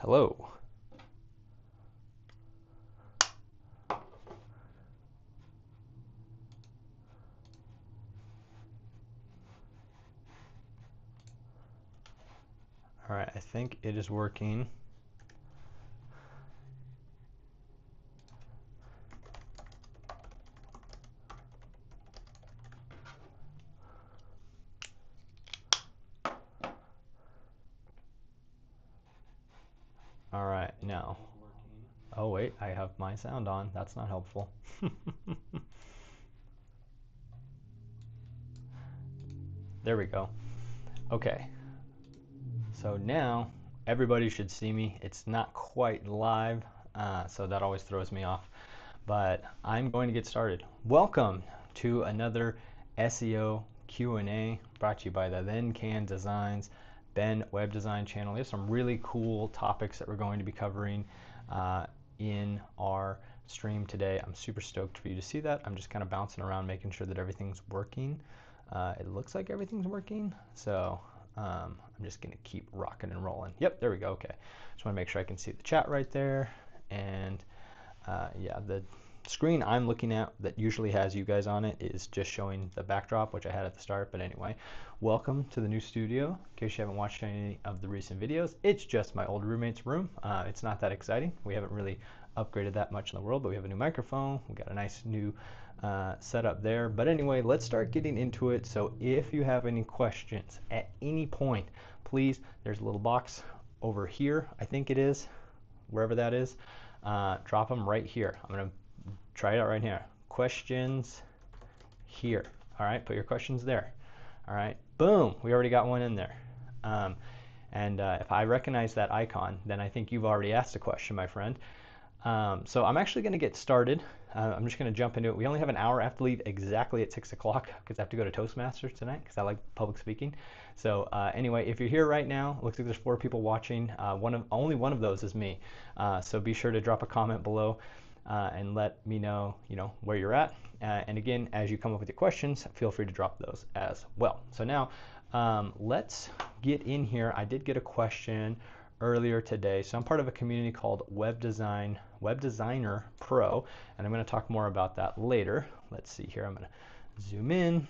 Hello. All right, I think it is working. All right, now. Oh wait, I have my sound on. That's not helpful. There we go. Okay. So now everybody should see me. It's not quite live, so that always throws me off. But I'm going to get started. Welcome to another SEO Q&A brought to you by the Then Can Designs Ben web design channel. We have some really cool topics that we're going to be covering in our stream today. I'm super stoked for you to see that. I'm just kind of bouncing around making sure that everything's working. It looks like everything's working, so I'm just gonna keep rocking and rolling. Yep, there we go. Okay, just want to make sure I can see the chat right there, and yeah, the screen I'm looking at that usually has you guys on it is just showing the backdrop, which I had at the start. But anyway, welcome to the new studio. In case you haven't watched any of the recent videos, it's just my old roommate's room. It's not that exciting. We haven't really upgraded that much in the world, but we have a new microphone. We got a nice new setup there. But anyway, let's start getting into it. So if you have any questions at any point, please, there's a little box over here, I think it is, wherever that is. Drop them right here. I'm going to try it out right here. Questions here. All right, put your questions there. All right, boom, we already got one in there. And if I recognize that icon, then I think you've already asked a question, my friend. So I'm actually going to get started. I'm just going to jump into it. We only have an hour. I have to leave exactly at 6 o'clock because I have to go to Toastmasters tonight because I like public speaking. So anyway, if you're here right now, it looks like there's 4 people watching. Only one of those is me. So be sure to drop a comment below and let me know, where you're at. And again, as you come up with your questions, feel free to drop those as well. So now let's get in here. I did get a question earlier today. So I'm part of a community called Web Designer Pro, and I'm going to talk more about that later. Let's see here. I'm going to zoom in.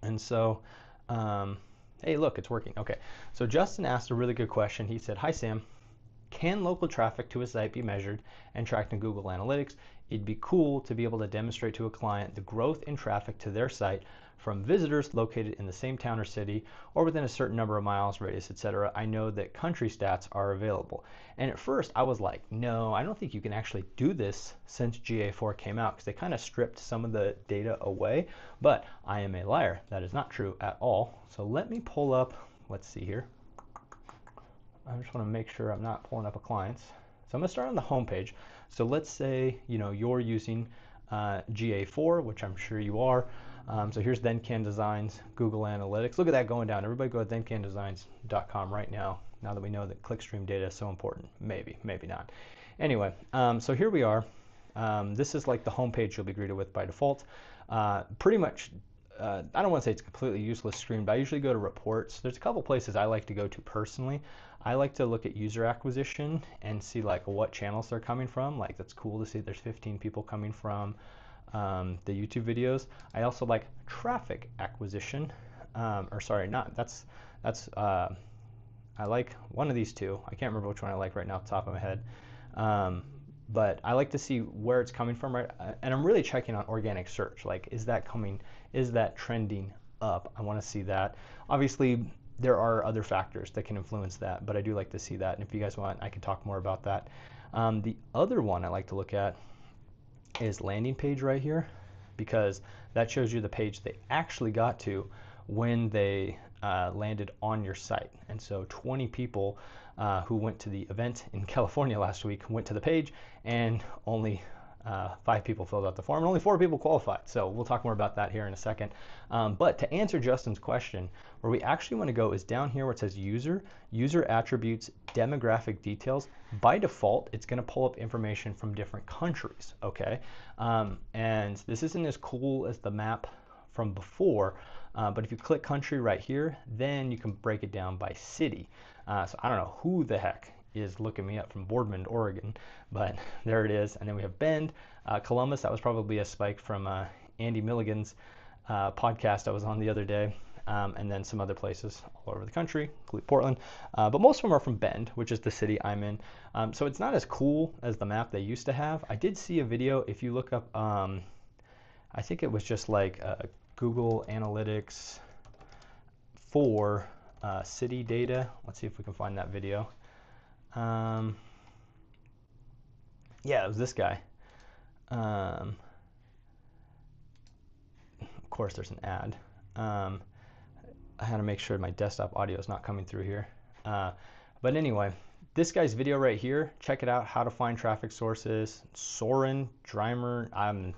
And so, hey, look, it's working. Okay. So Justin asked a really good question. He said, "Hi, Sam. Can local traffic to a site be measured and tracked in Google Analytics? It'd be cool to be able to demonstrate to a client the growth in traffic to their site from visitors located in the same town or city or within a certain number of miles radius, etc. I know that country stats are available." And at first I was like, no, I don't think you can actually do this since GA4 came out because they kind of stripped some of the data away. But I am a liar. That is not true at all. So let me pull up, let's see here. I just want to make sure I'm not pulling up a client's. So I'm going to start on the home page. So let's say you're using GA4, which I'm sure you are. So here's Then Can Designs, Google Analytics. Look at that going down. Everybody go to thencandesigns.com right now that we know that clickstream data is so important. Maybe not. Anyway, so here we are. This is like the home page you'll be greeted with by default. Pretty much, I don't want to say it's a completely useless screen, but I usually go to reports. There's a couple places I like to go to personally. I like to look at user acquisition and see like what channels they're coming from. Like that's cool to see there's 15 people coming from the YouTube videos. I also like traffic acquisition, or sorry, not that's I like one of these two. I can't remember which one I like right now off the top of my head. But I like to see where it's coming from, right? And I'm really checking on organic search. Like, is that trending up? I want to see that. Obviously, there are other factors that can influence that, but I do like to see that. And if you guys want, I can talk more about that. The other one I like to look at is landing page right here, because that shows you the page they actually got to when they landed on your site. And so 20 people who went to the event in California last week went to the page, and only 5 people filled out the form, and only 4 people qualified. So we'll talk more about that here in a second. But to answer Justin's question, where we actually want to go is down here where it says user attributes, demographic details. By default, it's going to pull up information from different countries, okay? And this isn't as cool as the map from before, but if you click country right here, then you can break it down by city. So I don't know who the heck is looking me up from Boardman, Oregon, but there it is. And then we have Bend, Columbus. That was probably a spike from Andy Milligan's podcast I was on the other day. And then some other places all over the country, including Portland. But most of them are from Bend, which is the city I'm in. So it's not as cool as the map they used to have. I did see a video, if you look up, I think it was just like Google Analytics for city data. Let's see if we can find that video. Yeah, it was this guy. Of course, there's an ad. I had to make sure my desktop audio is not coming through here. But anyway, this guy's video right here, check it out, how to find traffic sources. Soren Dreimer, I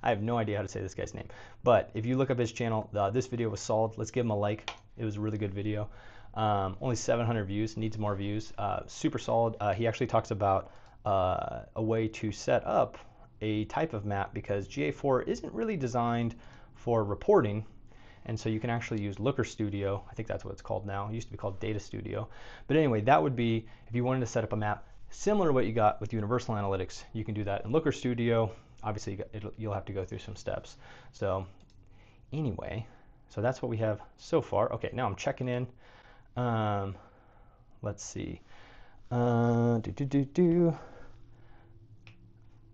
have no idea how to say this guy's name. But if you look up his channel, this video was solid. Let's give him a like. It was a really good video. Only 700 views, needs more views. Super solid. He actually talks about a way to set up a type of map because GA4 isn't really designed for reporting. And so you can actually use Looker Studio. I think that's what it's called now. It used to be called Data Studio. But anyway, that would be if you wanted to set up a map similar to what you got with Universal Analytics. You can do that in Looker Studio. Obviously, you'll have to go through some steps. So anyway, so that's what we have so far. Okay, now I'm checking in. Let's see. All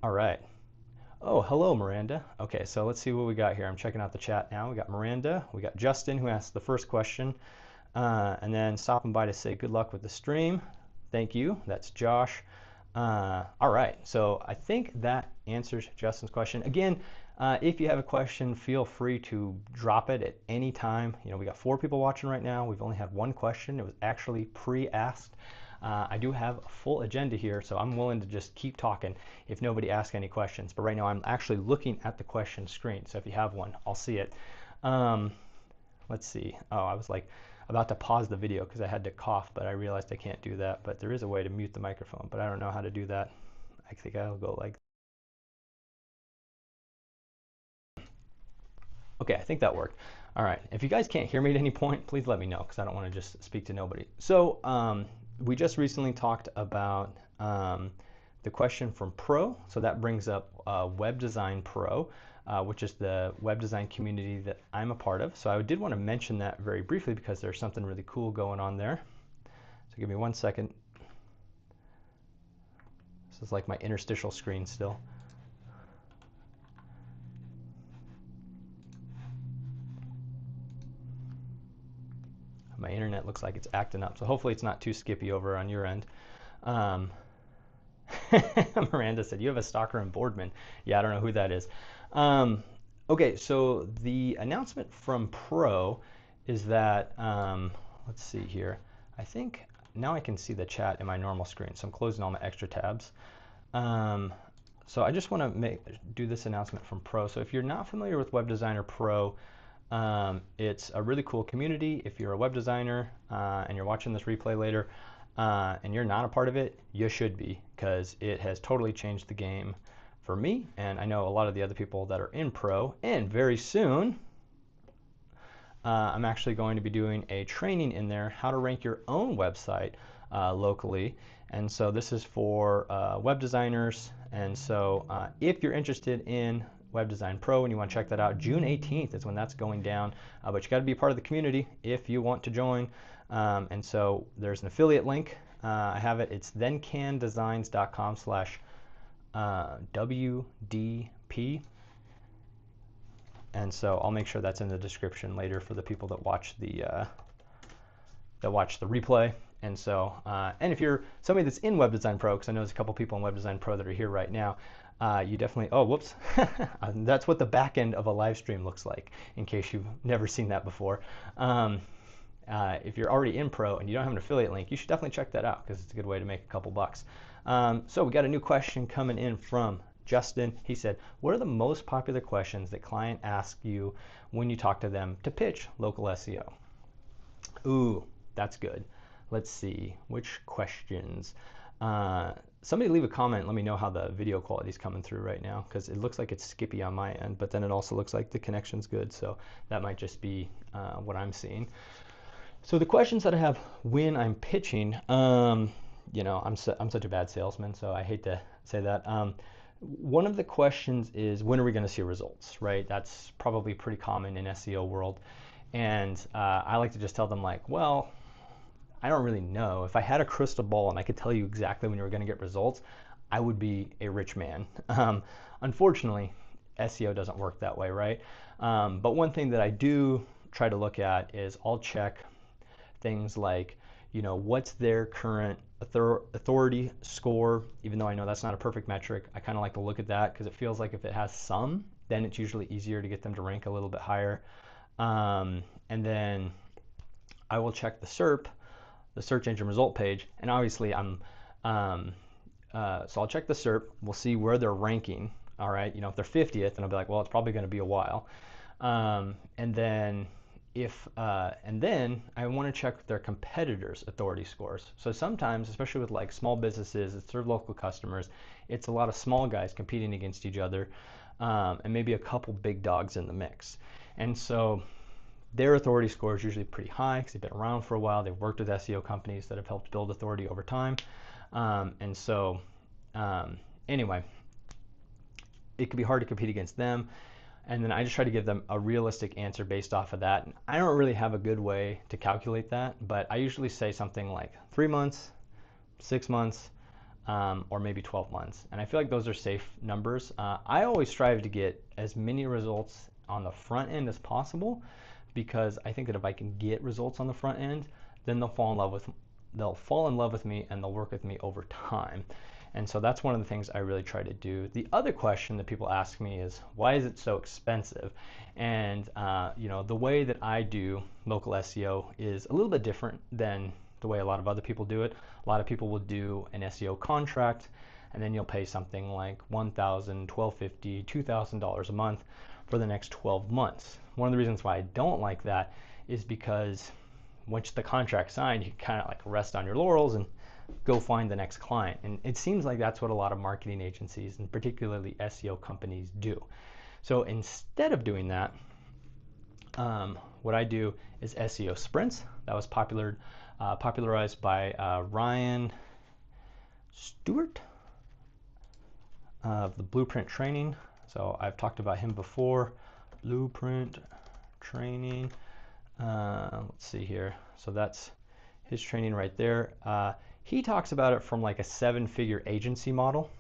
right. Oh, hello, Miranda. Okay, so let's see what we got here. I'm checking out the chat now. We got Miranda. We got Justin, who asked the first question. And then stopping by to say good luck with the stream. Thank you. That's Josh. All right, so I think that answers Justin's question. Again, if you have a question, feel free to drop it at any time. You know, we got 4 people watching right now. We've only had 1 question. It was actually pre-asked. I do have a full agenda here, so I'm willing to just keep talking if nobody asks any questions. But right now, I'm actually looking at the question screen. So if you have one, I'll see it. Let's see. Oh, I was like about to pause the video because I had to cough, but I realized I can't do that. But there is a way to mute the microphone, but I don't know how to do that. I think I'll go like. Okay, I think that worked. All right. If you guys can't hear me at any point, please let me know because I don't want to just speak to nobody. So we just recently talked about the question from Pro. So that brings up Web Design Pro, which is the web design community that I'm a part of. So I did want to mention that very briefly because there's something really cool going on there. So give me 1 second. This is like my interstitial screen still. My internet looks like it's acting up, so hopefully it's not too skippy over on your end. Miranda said, you have a stalker in Boardman. Yeah, I don't know who that is. Okay, so the announcement from Pro is that, let's see here. I think now I can see the chat in my normal screen, so I'm closing all my extra tabs. So I just want to do this announcement from Pro. So if you're not familiar with Web Designer Pro, it's a really cool community. If you're a web designer and you're watching this replay later and you're not a part of it, you should be, because it has totally changed the game for me, and I know a lot of the other people that are in Pro. And very soon I'm actually going to be doing a training in there, how to rank your own website locally. And so this is for web designers. And so if you're interested in Web Design Pro and you want to check that out, June 18th is when that's going down. But you got to be a part of the community if you want to join. And so there's an affiliate link. I have it. It's thencandesigns.com/WDP. And so I'll make sure that's in the description later for the people that watch the replay. And so, and if you're somebody that's in Web Design Pro, because I know there's a couple people in Web Design Pro that are here right now, you definitely, oh, whoops. That's what the back end of a live stream looks like, in case you've never seen that before. If you're already in Pro and you don't have an affiliate link, you should definitely check that out, because it's a good way to make a couple bucks. So we got a new question coming in from Justin. He said, what are the most popular questions that client ask you when you talk to them to pitch local SEO? Ooh, that's good. Let's see, which questions? Somebody leave a comment, let me know how the video quality is coming through right now, because it looks like it's skippy on my end, but then it also looks like the connection's good, so that might just be what I'm seeing. So the questions that I have when I'm pitching, you know, I'm such a bad salesman, so I hate to say that. One of the questions is, when are we going to see results, right? That's probably pretty common in SEO world. And I like to just tell them like, well, I don't really know. If I had a crystal ball and I could tell you exactly when you were going to get results, I would be a rich man. Unfortunately, SEO doesn't work that way, right? But one thing that I do try to look at is I'll check things like, you know, what's their current authority score, even though I know that's not a perfect metric. I kind of like to look at that because it feels like if it has some, then it's usually easier to get them to rank a little bit higher. And then I will check the SERP, the search engine result page, and obviously so I'll check the SERP. We'll see where they're ranking. All right, you know, if they're 50th, then I'll be like, well, it's probably going to be a while. And then I want to check their competitors' authority scores. So sometimes, especially with like small businesses that serve local customers, it's a lot of small guys competing against each other, and maybe a couple big dogs in the mix. And so their authority score is usually pretty high because they've been around for a while. They've worked with SEO companies that have helped build authority over time. Anyway, it could be hard to compete against them. And then I just try to give them a realistic answer based off of that. And I don't really have a good way to calculate that, but I usually say something like 3 months, 6 months, or maybe 12 months. And I feel like those are safe numbers. I always strive to get as many results on the front end as possible, because I think that if I can get results on the front end, then they'll fall in love with me and they'll work with me over time. And so that's one of the things I really try to do. The other question that people ask me is, why is it so expensive? And you know, the way that I do local SEO is a little bit different than the way a lot of other people do it. A lot of people will do an SEO contract, and then you'll pay something like $1,000, $1,250, $2,000 a month for the next 12 months. One of the reasons why I don't like that is because once the contract's signed, you kind of like rest on your laurels and go find the next client. And it seems like that's what a lot of marketing agencies and particularly SEO companies do. So instead of doing that, what I do is SEO sprints. That was popularized by Ryan Stewart of the Blueprint Training. So I've talked about him before. Blueprint Training. Let's see here. So that's his training right there. He talks about it from like a 7-figure agency model.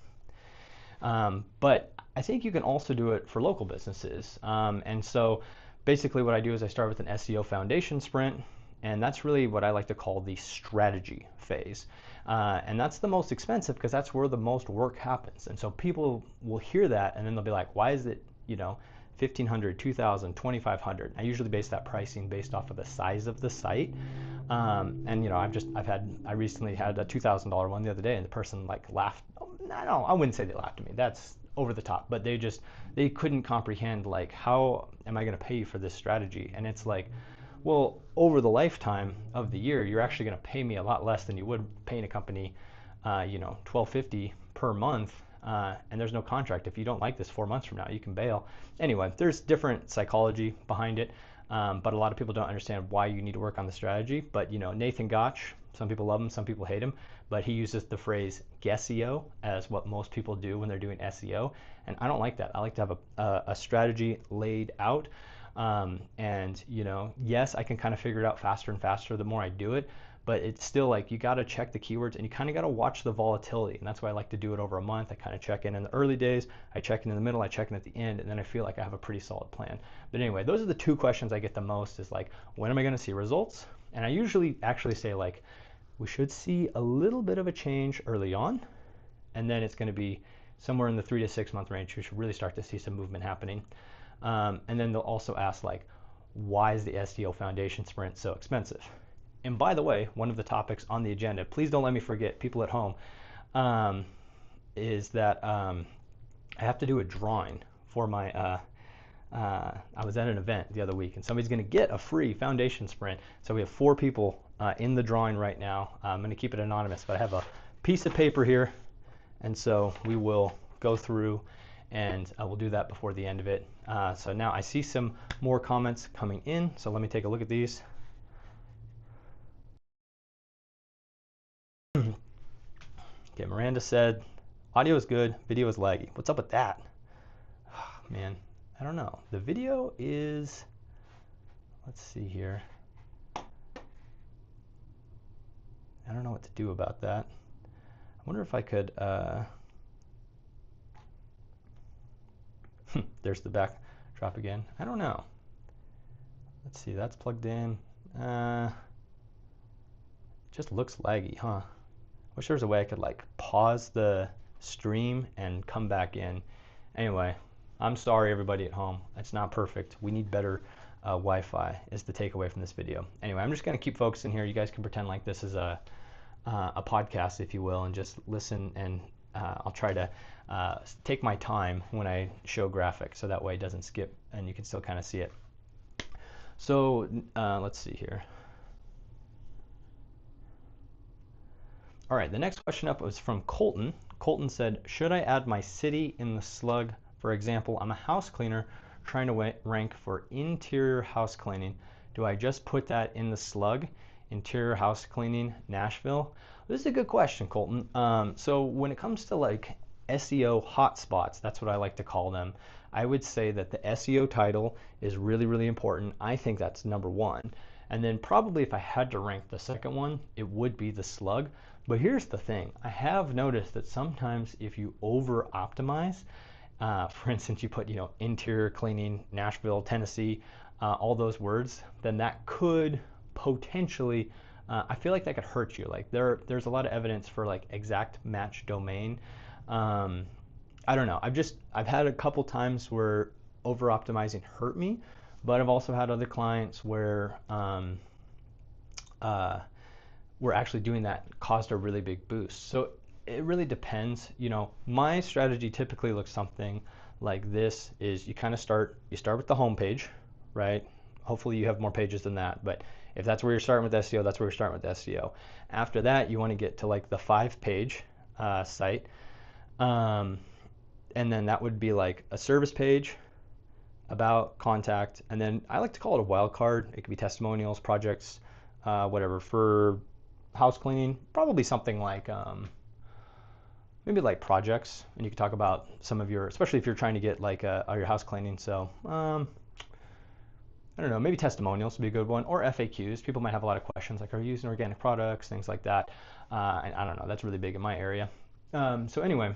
But I think you can also do it for local businesses. And so basically what I do is I start with an SEO foundation sprint, and that's really what I like to call the strategy phase. And that's the most expensive because that's where the most work happens. And so people will hear that and then they'll be like, why is it, you know, $1,500, $2,000, $2,500? I usually base that pricing based off of the size of the site. And you know, I recently had a $2,000 one the other day, and the person like laughed. I wouldn't say they laughed at me. That's over the top, but they couldn't comprehend like, how am I going to pay you for this strategy? And it's like, well, over the lifetime of the year, you're actually going to pay me a lot less than you would paying a company, you know, $1,250 per month. And there's no contract. If you don't like this 4 months from now, you can bail. Anyway, there's different psychology behind it, but a lot of people don't understand why you need to work on the strategy. But you know, Nathan Gotch, some people love him, some people hate him, but he uses the phrase "guesseo" as what most people do when they're doing SEO, and I don't like that. I like to have a strategy laid out, and you know, yes, I can kind of figure it out faster and faster the more I do it. But it's still like, you got to check the keywords and you kind of got to watch the volatility. And that's why I like to do it over a month. I kind of check in the early days, I check in the middle, I check in at the end, and then I feel like I have a pretty solid plan. But anyway, those are the 2 questions I get the most, is like, when am I going to see results? And I usually actually say like, we should see a little bit of a change early on, and then it's going to be somewhere in the 3 to 6 month range. We should really start to see some movement happening. And then they'll also ask like, why is the SEO foundation sprint so expensive? And by the way, one of the topics on the agenda, please don't let me forget, people at home, is that I have to do a drawing for my, I was at an event the other week and somebody's going to get a free foundation sprint. So we have 4 people in the drawing right now. I'm going to keep it anonymous, but I have a piece of paper here. And so we will go through and we'll do that before the end of it. So now I see some more comments coming in. So let me take a look at these. Okay, Miranda said, audio is good, video is laggy. What's up with that? Oh, man, I don't know. The video is, let's see here. I don't know what to do about that. I wonder if I could, there's the backdrop again. I don't know. Let's see, that's plugged in. It just looks laggy, huh? Wish there was a way I could like pause the stream and come back in. Anyway, I'm sorry everybody at home. It's not perfect. We need better Wi-Fi is the takeaway from this video. Anyway, I'm just gonna keep focusing here. You guys can pretend like this is a podcast, if you will, and just listen, and I'll try to take my time when I show graphics so that way it doesn't skip and you can still kind of see it. So let's see here. All right, the next question up was from Colton. Colton said, should I add my city in the slug? For example, I'm a house cleaner trying to rank for interior house cleaning. Do I just put that in the slug? Interior house cleaning, Nashville? This is a good question, Colton. So when it comes to like SEO hotspots, that's what I like to call them, I would say that the SEO title is really, really important. I think that's number one. And then probably if I had to rank the second one, it would be the slug. But here's the thing. I have noticed that sometimes if you over optimize, for instance, you put, interior cleaning, Nashville, Tennessee, all those words, then that could potentially, I feel like that could hurt you. Like there's a lot of evidence for like exact match domain. I don't know. I've had a couple times where over optimizing hurt me, but I've also had other clients where we're actually doing that caused a really big boost. So it really depends. My strategy typically looks something like this: is you start with the home page, right? Hopefully you have more pages than that, but if that's where you're starting with SEO, that's where you're starting with SEO. After that, you want to get to like the 5-page site, and then that would be like a service page, about, contact, and then I like to call it a wild card. It could be testimonials, projects, whatever. For house cleaning, probably something like maybe like projects, and you can talk about some of your, especially if you're trying to get like your house cleaning. So I don't know, maybe testimonials would be a good one, or FAQs. People might have a lot of questions like, are you using organic products, things like that. And I don't know, that's really big in my area. So anyway,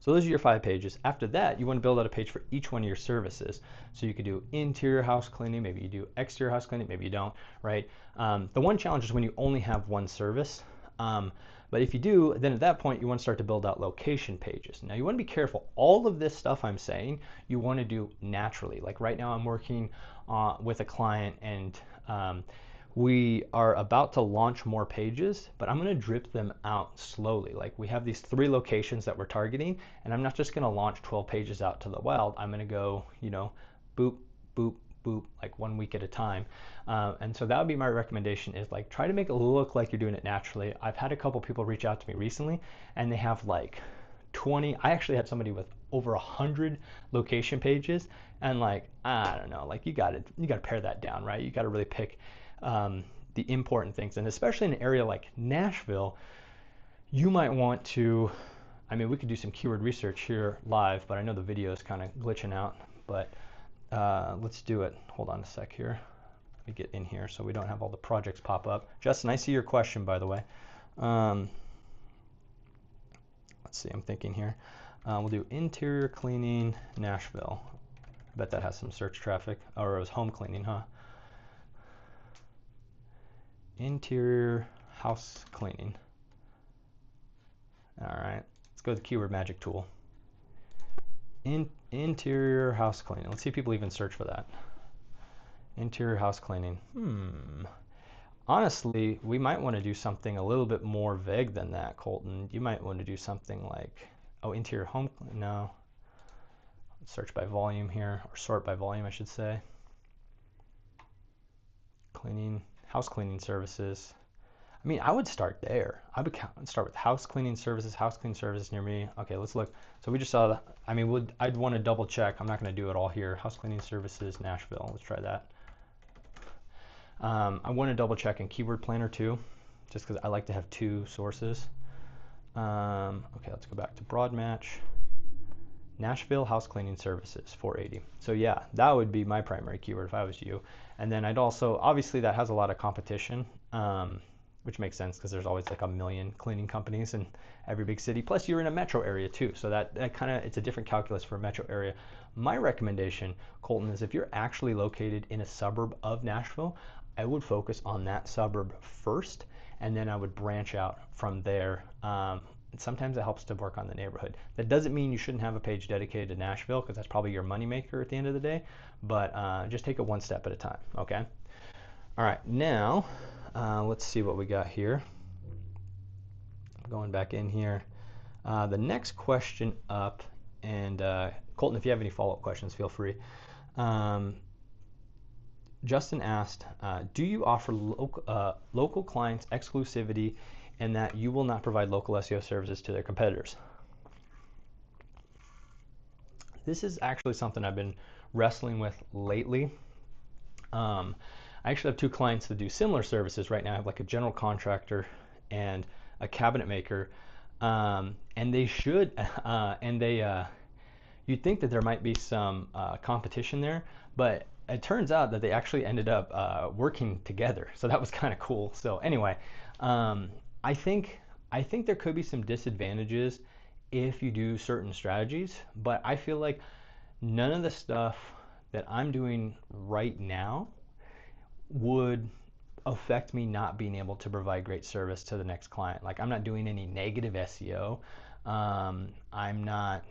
so those are your 5 pages. After that, you want to build out a page for each one of your services. So you could do interior house cleaning, maybe you do exterior house cleaning, maybe you don't, right? The one challenge is when you only have one service. But if you do, then at that point, you want to start to build out location pages. Now you want to be careful. All of this stuff I'm saying, you want to do naturally. Like right now I'm working with a client, and we are about to launch more pages, but I'm going to drip them out slowly. Like we have these 3 locations that we're targeting, and I'm not just going to launch 12 pages out to the wild. I'm going to go, boop, boop, boop, like 1 week at a time. And so that would be my recommendation, is like try to make it look like you're doing it naturally. I've had a couple people reach out to me recently, and they have like 20. I actually had somebody with over 100 location pages, and like, I don't know, like you got to pare that down, right? You got to really pick the important things. And especially in an area like Nashville, you might want to, we could do some keyword research here live, but I know the video is kind of glitching out, but let's do it. Hold on a sec here. Let me get in here so we don't have all the projects pop up. Justin, I see your question, by the way. Let's see, I'm thinking here. We'll do interior cleaning Nashville. I bet that has some search traffic. Or it was home cleaning, huh? Interior house cleaning. All right, let's go to the keyword magic tool. Interior house cleaning. Let's see if people even search for that. Interior house cleaning. Honestly, we might want to do something a little bit more vague than that, Colton. You might want to do something like, interior home. No. Let's search by volume here, or sort by volume, I should say. Cleaning, house cleaning services. I would start there. I would start with house cleaning services near me. Okay, let's look. So we just saw that. I'd want to double check. I'm not going to do it all here. House cleaning services, Nashville. Let's try that. I want to double check in Keyword Planner too, just because I like to have 2 sources. Okay, let's go back to broad match. Nashville house cleaning services, 480. So yeah, that would be my primary keyword if I was you. And then I'd also, obviously that has a lot of competition, which makes sense because there's always like a million cleaning companies in every big city. Plus you're in a metro area too. So that kind of, it's a different calculus for a metro area. My recommendation, Colton, is if you're actually located in a suburb of Nashville, I would focus on that suburb first, and then I would branch out from there. Sometimes it helps to work on the neighborhood. That doesn't mean you shouldn't have a page dedicated to Nashville, because that's probably your moneymaker at the end of the day, but just take it one step at a time, okay? All right, now let's see what we got here. Going back in here. The next question up, and Colton, if you have any follow-up questions, feel free. Justin asked, do you offer local clients exclusivity and that you will not provide local SEO services to their competitors? This is actually something I've been wrestling with lately. I actually have two clients that do similar services right now. I have like a general contractor and a cabinet maker, and they should, you'd think that there might be some competition there, but it turns out that they actually ended up working together. So that was kind of cool. So anyway, I think there could be some disadvantages if you do certain strategies, but I feel like none of the stuff that I'm doing right now would affect me not being able to provide great service to the next client. Like I'm not doing any negative SEO. I'm not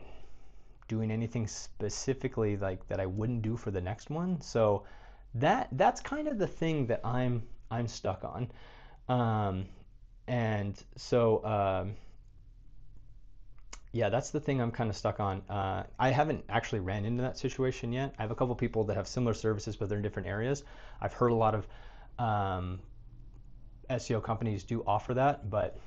doing anything specifically like that I wouldn't do for the next one. So that's kind of the thing that I'm stuck on. And so yeah, that's the thing I'm kind of stuck on. I haven't actually ran into that situation yet. I have a couple people that have similar services, but they're in different areas. I've heard a lot of SEO companies do offer that, but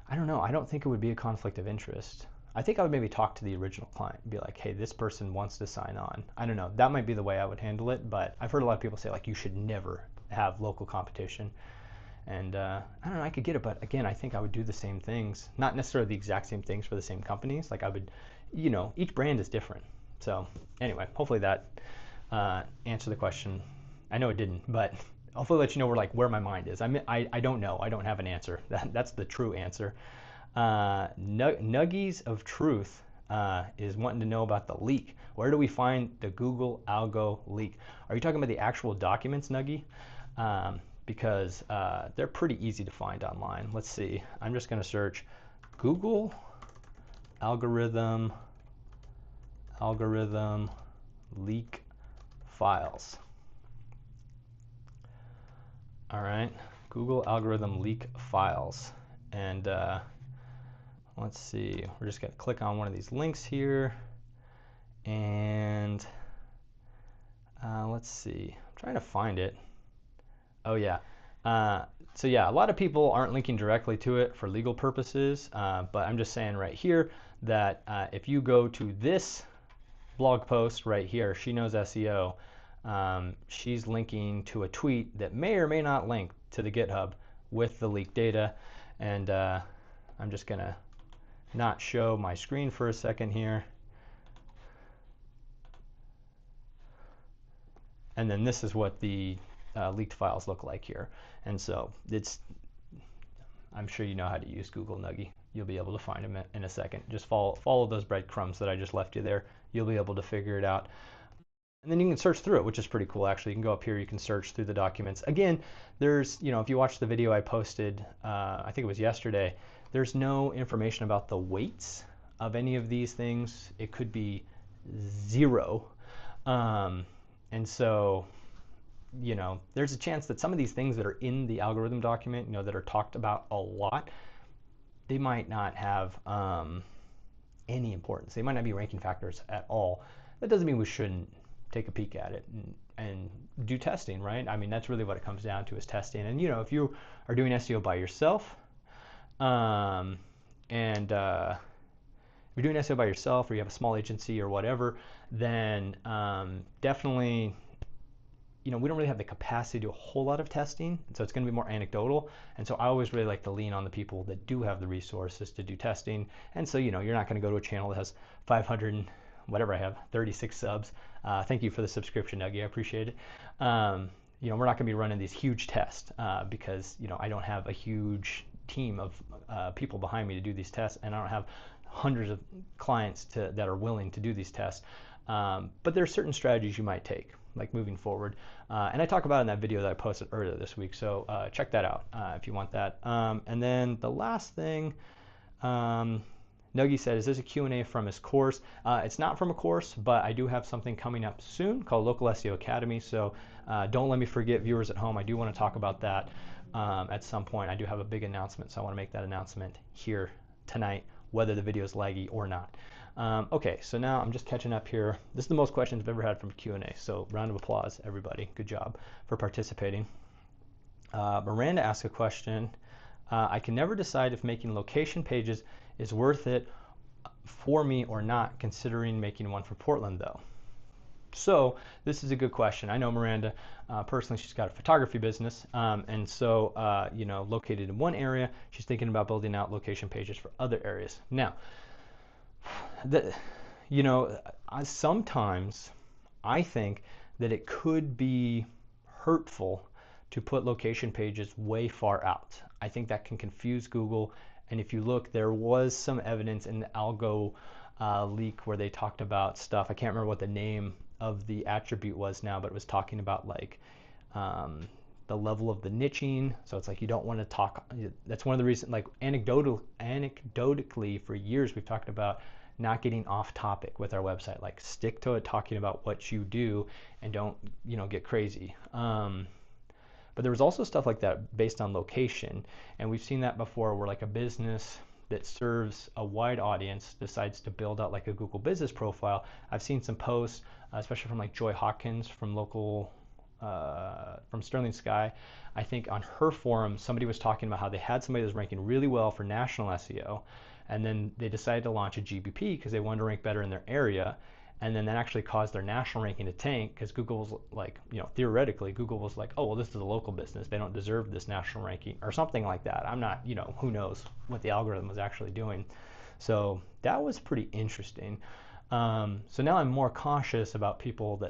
I don't know. I don't think it would be a conflict of interest. I think I would maybe talk to the original client and be like, hey, this person wants to sign on. I don't know. That might be the way I would handle it, but I've heard a lot of people say like you should never have local competition. And I don't know, I could get it, but again, I think I would do the same things. Not necessarily the exact same things for the same companies. Like I would, each brand is different. So anyway, hopefully that answered the question. I know it didn't, but hopefully let you know where my mind is. I don't know. I don't have an answer. That's the true answer. Nuggies of Truth is wanting to know about the leak. Where do we find the Google Algo leak? Are you talking about the actual documents, Nuggie? Because they're pretty easy to find online. Let's see. I'm just going to search Google algorithm leak files. All right, Google algorithm leak files. And let's see. We're just going to click on one of these links here. And let's see. I'm trying to find it. Oh yeah. So yeah, a lot of people aren't linking directly to it for legal purposes, but I'm just saying right here that if you go to this blog post right here, She Knows SEO, she's linking to a tweet that may or may not link to the GitHub with the leaked data. And I'm just going to not show my screen for a second here. And then this is what the leaked files look like here. And so I'm sure you know how to use Google Nuggie. You'll be able to find them in a second. Just follow those breadcrumbs that I just left you there. You'll be able to figure it out. And then you can search through it, which is pretty cool actually. You can go up here, you can search through the documents. Again, there's, if you watch the video I posted, I think it was yesterday, there's no information about the weights of any of these things. It could be 0. And so, there's a chance that some of these things that are in the algorithm document, that are talked about a lot, they might not have any importance. They might not be ranking factors at all. That doesn't mean we shouldn't take a peek at it and do testing, right? I mean, that's really what it comes down to, is testing. And, if you are doing SEO by yourself, if you're doing SEO by yourself, or you have a small agency or whatever, then definitely, we don't really have the capacity to do a whole lot of testing, so it's going to be more anecdotal. And so I always really like to lean on the people that do have the resources to do testing. And so, you're not going to go to a channel that has 500 and whatever I have, 36 subs. Thank you for the subscription, Dougie. I appreciate it. We're not going to be running these huge tests because, I don't have a huge team of people behind me to do these tests, and I don't have hundreds of clients that are willing to do these tests. But there are certain strategies you might take, like moving forward. And I talk about it in that video that I posted earlier this week, so check that out if you want that. And then the last thing, Nuggie said, is this a Q&A from his course? It's not from a course, but I do have something coming up soon called Local SEO Academy, so don't let me forget, viewers at home. I do want to talk about that at some point. I do have a big announcement, so I want to make that announcement here tonight, whether the video is laggy or not. Okay, so now I'm just catching up here. This is the most questions I've ever had from Q&A, so round of applause, everybody. Good job for participating. Miranda asked a question. I can never decide if making location pages is worth it for me or not, considering making one for Portland though. So this is a good question. I know Miranda personally. She's got a photography business, and so located in one area, she's thinking about building out location pages for other areas. Now, sometimes I think that it could be hurtful to put location pages way far out. I think that can confuse Google. And if you look, there was some evidence in the algo leak where they talked about stuff. I can't remember what the name of the attribute was now, but it was talking about like the level of the niching. So it's like you don't want to talk. That's one of the reasons, like anecdotally for years, we've talked about not getting off topic with our website. Like stick to it, talking about what you do, and don't get crazy. But there was also stuff like that based on location, and we've seen that before where like a business that serves a wide audience decides to build out like a Google business profile. I've seen some posts, especially from like Joy Hawkins from from Sterling Sky. I think on her forum, somebody was talking about how they had somebody that was ranking really well for national SEO, and then they decided to launch a GBP because they wanted to rank better in their area. And then that actually caused their national ranking to tank because Google was like, theoretically, Google was like, oh, well, this is a local business. They don't deserve this national ranking or something like that. I'm not, who knows what the algorithm was actually doing. So that was pretty interesting. So now I'm more cautious about people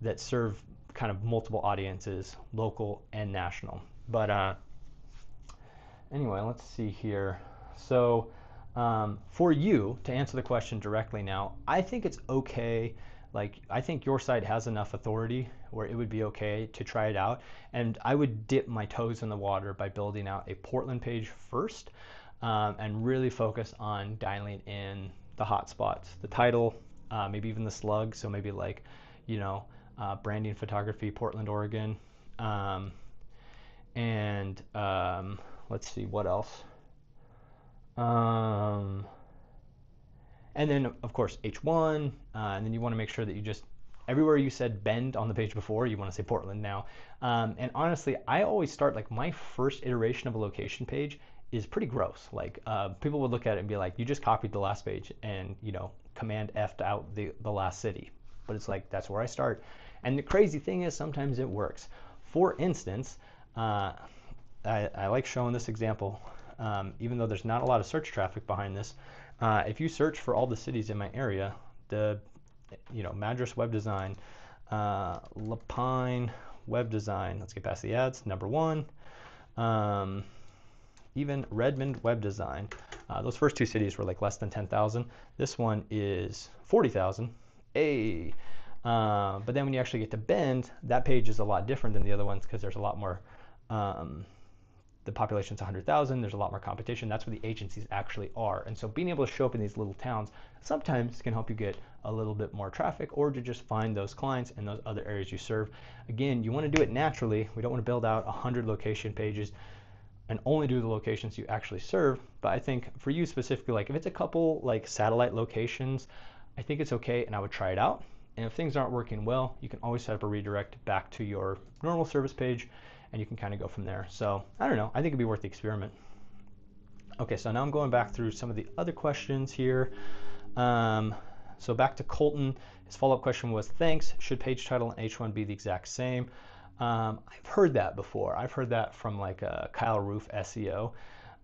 that serve kind of multiple audiences, local and national. But anyway, let's see here. So for you to answer the question directly now, I think it's okay. Like, I think your site has enough authority where it would be okay to try it out. And I would dip my toes in the water by building out a Portland page first and really focus on dialing in the hotspots, the title, maybe even the slug. So maybe like, branding photography, Portland, Oregon. Let's see, what else? And then, of course, H1, and then you want to make sure that you just, everywhere you said Bend on the page before, you want to say Portland now. And honestly, I always start, like, my first iteration of a location page is pretty gross. Like, people would look at it and be like, you just copied the last page and, Command F'd out the last city. But it's like, that's where I start. And the crazy thing is, sometimes it works. For instance, I like showing this example. Even though there's not a lot of search traffic behind this, if you search for all the cities in my area, Madras web design, Lapine web design, let's get past the ads, #1, even Redmond web design, those first two cities were like less than 10,000. This one is 40,000. Hey. But then when you actually get to Bend, that page is a lot different than the other ones because there's a lot more the population's 100,000, there's a lot more competition. That's where the agencies actually are. And so being able to show up in these little towns sometimes can help you get a little bit more traffic or to just find those clients in those other areas you serve. Again, you want to do it naturally. We don't want to build out 100 location pages and only do the locations you actually serve. But I think for you specifically, like if it's a couple like satellite locations, I think it's okay and I would try it out. And if things aren't working well, you can always set up a redirect back to your normal service page and you can kind of go from there. So I don't know, I think it'd be worth the experiment. Okay, so now I'm going back through some of the other questions here. So back to Colton, his follow-up question was, thanks, should page title and H1 be the exact same? I've heard that before. I've heard that from like Kyle Roof SEO.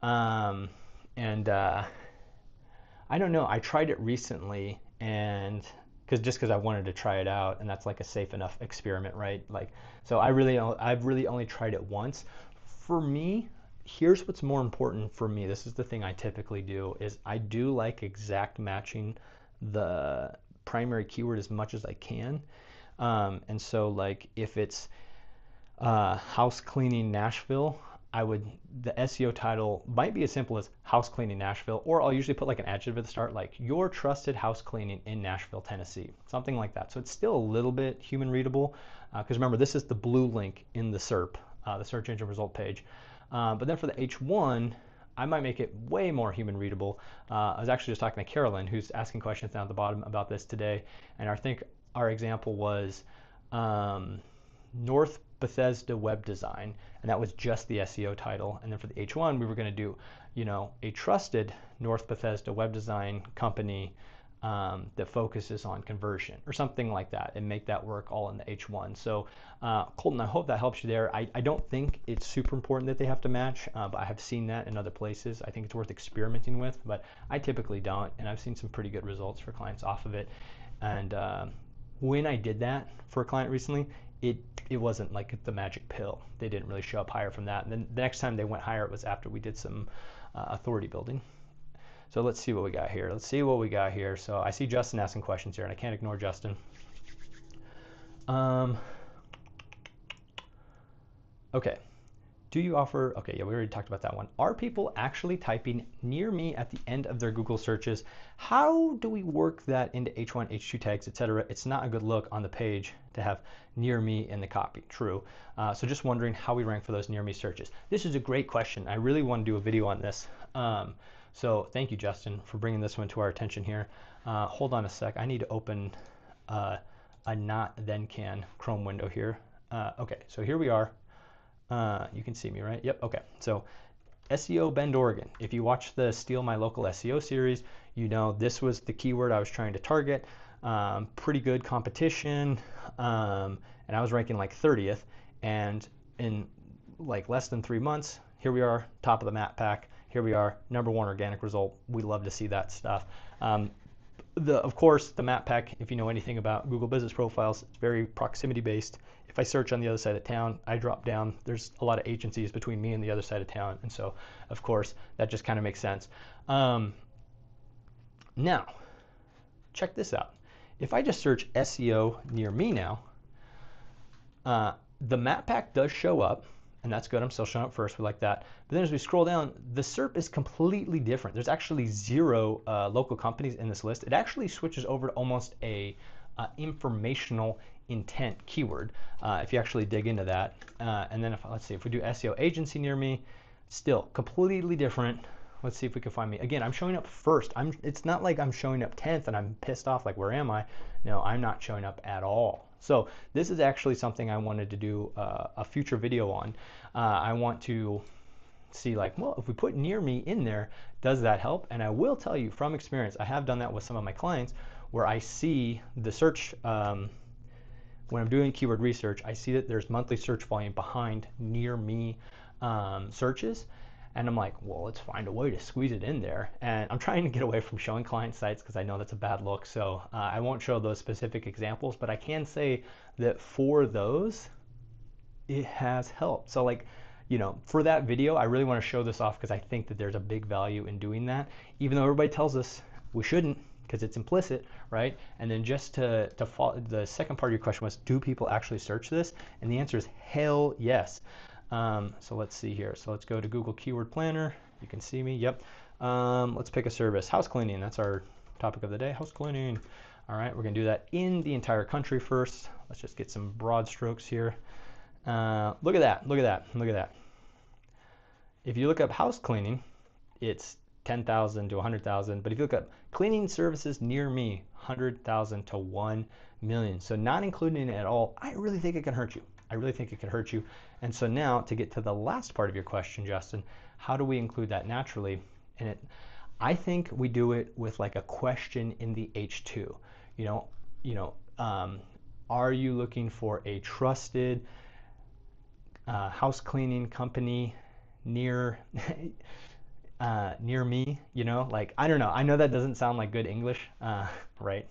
I don't know. I tried it recently, and because I wanted to try it out, and that's like a safe enough experiment, right? Like, so I've really only tried it once. For me, here's what's more important for me. This is the thing I typically do, is I do like exact matching the primary keyword as much as I can. And so like if it's house cleaning Nashville, the SEO title might be as simple as house cleaning Nashville, or I'll usually put like an adjective at the start, like your trusted house cleaning in Nashville, Tennessee, something like that. So it's still a little bit human readable, because remember, this is the blue link in the SERP, the search engine result page. But then for the H1, I might make it way more human readable. I was actually just talking to Carolyn, who's asking questions down at the bottom about this today, and I think our example was North Bethesda Web Design, and that was just the SEO title. And then for the H1, we were going to do, a trusted North Bethesda Web Design company that focuses on conversion or something like that, and make that work all in the H1. So Colton, I hope that helps you there. I don't think it's super important that they have to match, but I have seen that in other places. I think it's worth experimenting with, but I typically don't, and I've seen some pretty good results for clients off of it. And when I did that for a client recently, it wasn't like the magic pill. They didn't really show up higher from that. And then the next time they went higher, it was after we did some authority building. So let's see what we got here. So I see Justin asking questions here, and I can't ignore Justin. Okay. Do you offer, okay, yeah, we already talked about that one. Are people actually typing near me at the end of their Google searches? How do we work that into H1, H2 tags, etc.? It's not a good look on the page to have near me in the copy. True. So just wondering how we rank for those near me searches. This is a great question. I really want to do a video on this. So thank you, Justin, for bringing this one to our attention here. Hold on a sec. I need to open a not then can Chrome window here. Okay, so here we are. You can see me, right? Yep. Okay. So SEO Bend, Oregon. If you watch the Steal My Local SEO series, you know this was the keyword I was trying to target. Pretty good competition, and I was ranking like 30th. And in like less than 3 months, here we are, top of the map pack. Here we are, #1 organic result. We love to see that stuff. Of course, the map pack, if you know anything about Google Business Profiles, it's very proximity based. If I search on the other side of town, I drop down. There's a lot of agencies between me and the other side of town. And so, of course, that just kind of makes sense. Now, check this out. If I just search SEO near me now, the map pack does show up, and that's good. I'm still showing up first. We like that. But then as we scroll down, the SERP is completely different. There's actually 0 local companies in this list. It actually switches over to almost a informational intent keyword if you actually dig into that. And then let's see, if we do SEO agency near me, still completely different. Let's see if we can find me. Again, I'm showing up first. It's not like I'm showing up 10th and I'm pissed off like, where am I? No, I'm not showing up at all. So this is actually something I wanted to do a future video on. I want to see like, well, if we put near me in there, does that help? And I will tell you from experience, I have done that with some of my clients where I see the search, when I'm doing keyword research, I see that there's monthly search volume behind near me searches. And I'm like, well, let's find a way to squeeze it in there. And I'm trying to get away from showing client sites because I know that's a bad look. So I won't show those specific examples, but I can say that for those, it has helped. So like, for that video, I really want to show this off because I think that there's a big value in doing that, even though everybody tells us we shouldn't because it's implicit, right? And then just to follow, the second part of your question was, do people actually search this? And the answer is hell yes. So let's see here. So let's go to Google Keyword Planner. You can see me. Yep. Let's pick a service. House cleaning. That's our topic of the day. House cleaning. All right. We're going to do that in the entire country first. Let's just get some broad strokes here. Look at that. Look at that. Look at that. If you look up house cleaning, it's 10,000 to 100,000. But if you look up cleaning services near me, 100,000 to 1 million. So not including it at all, I really think it can hurt you. I really think it could hurt you. And so now to get to the last part of your question, Justin, how do we include that naturally? And I think we do it with like a question in the H2. You know, you know, are you looking for a trusted house cleaning company near near me? You know, like I don't know. I know that doesn't sound like good English, right?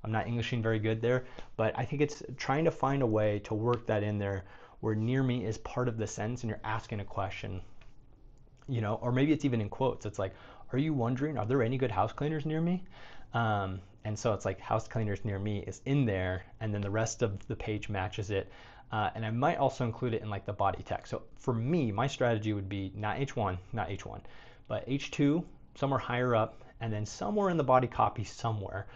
I'm not Englishing very good there, but I think it's trying to find a way to work that in there where near me is part of the sentence and you're asking a question, you know, or maybe it's even in quotes. It's like, are you wondering, are there any good house cleaners near me? And so it's like house cleaners near me is in there, and then the rest of the page matches it. And I might also include it in like the body text. So for me, my strategy would be not H1, not H1, but H2, somewhere higher up, and then somewhere in the body copy somewhere.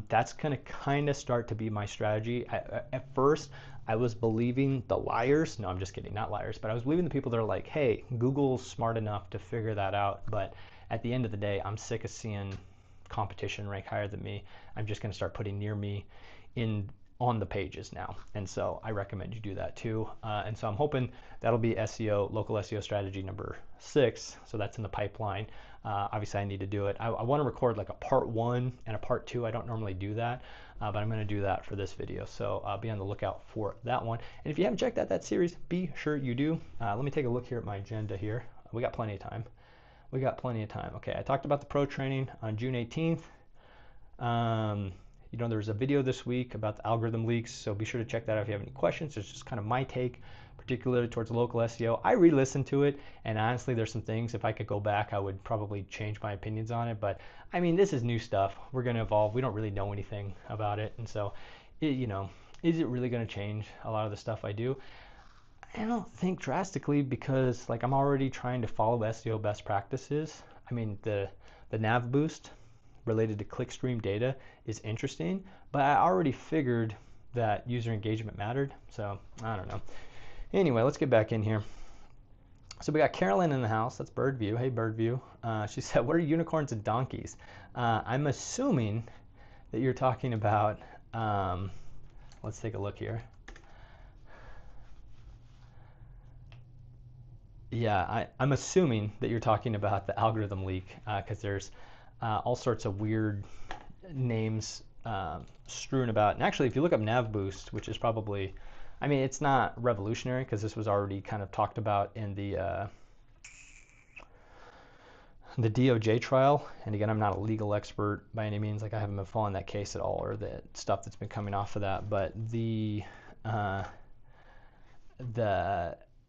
That's going to kind of start to be my strategy. At first, I was believing the liars. No, I'm just kidding, not liars, but I was believing the people that are like, hey, Google's smart enough to figure that out. But at the end of the day, I'm sick of seeing competition rank higher than me. I'm just going to start putting near me in on the pages now. And so I recommend you do that too. And so I'm hoping that'll be SEO, local SEO strategy number 6. So that's in the pipeline. Obviously I need to do it. I want to record like a part 1 and a part 2. I don't normally do that, but I'm going to do that for this video. So be on the lookout for that one. And if you haven't checked out that series, be sure you do. Let me take a look here at my agenda here. We got plenty of time. We got plenty of time. Okay, I talked about the pro training on June 18th. You know, there was a video this week about the algorithm leaks, so be sure to check that out if you have any questions. It's just kind of my take, particularly towards local SEO. I re-listened to it, and honestly, there's some things, if I could go back, I would probably change my opinions on it. But I mean, this is new stuff. We're going to evolve. We don't really know anything about it. And so, you know, is it really going to change a lot of the stuff I do? I don't think drastically, because like I'm already trying to follow SEO best practices. I mean, the nav boost related to clickstream data is interesting, but I already figured that user engagement mattered. So I don't know. Anyway, let's get back in here. So we got Carolyn in the house. That's Birdview. Hey, Birdview. She said, what are unicorns and donkeys? I'm assuming that you're talking about, let's take a look here. Yeah, I'm assuming that you're talking about the algorithm leak, because there's all sorts of weird names strewn about. And actually, if you look up nav boost, which is probably, I mean, it's not revolutionary because this was already kind of talked about in the DOJ trial. And again, I'm not a legal expert by any means. Like I haven't been following that case at all, or the stuff that's been coming off of that. But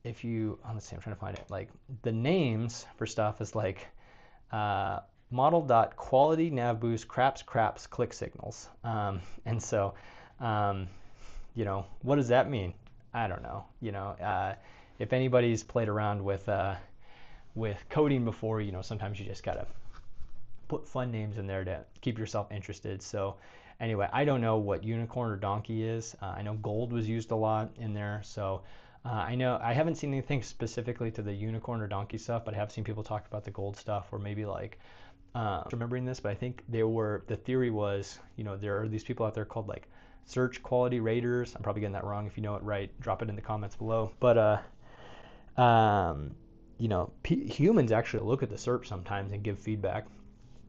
if you, let's see, I'm trying to find it. Like the names for stuff is like model.quality nav boost craps click signals. And so, you know, what does that mean? I don't know. You know, if anybody's played around with coding before, you know, sometimes you just gotta put fun names in there to keep yourself interested. So anyway, I don't know what unicorn or donkey is. I know gold was used a lot in there. So I know I haven't seen anything specifically to the unicorn or donkey stuff, but I have seen people talk about the gold stuff, or maybe like, remembering this, but I think the theory was, you know, there are these people out there called like search quality raters. I'm probably getting that wrong. If you know it right, drop it in the comments below. But you know, humans actually look at the SERP sometimes and give feedback.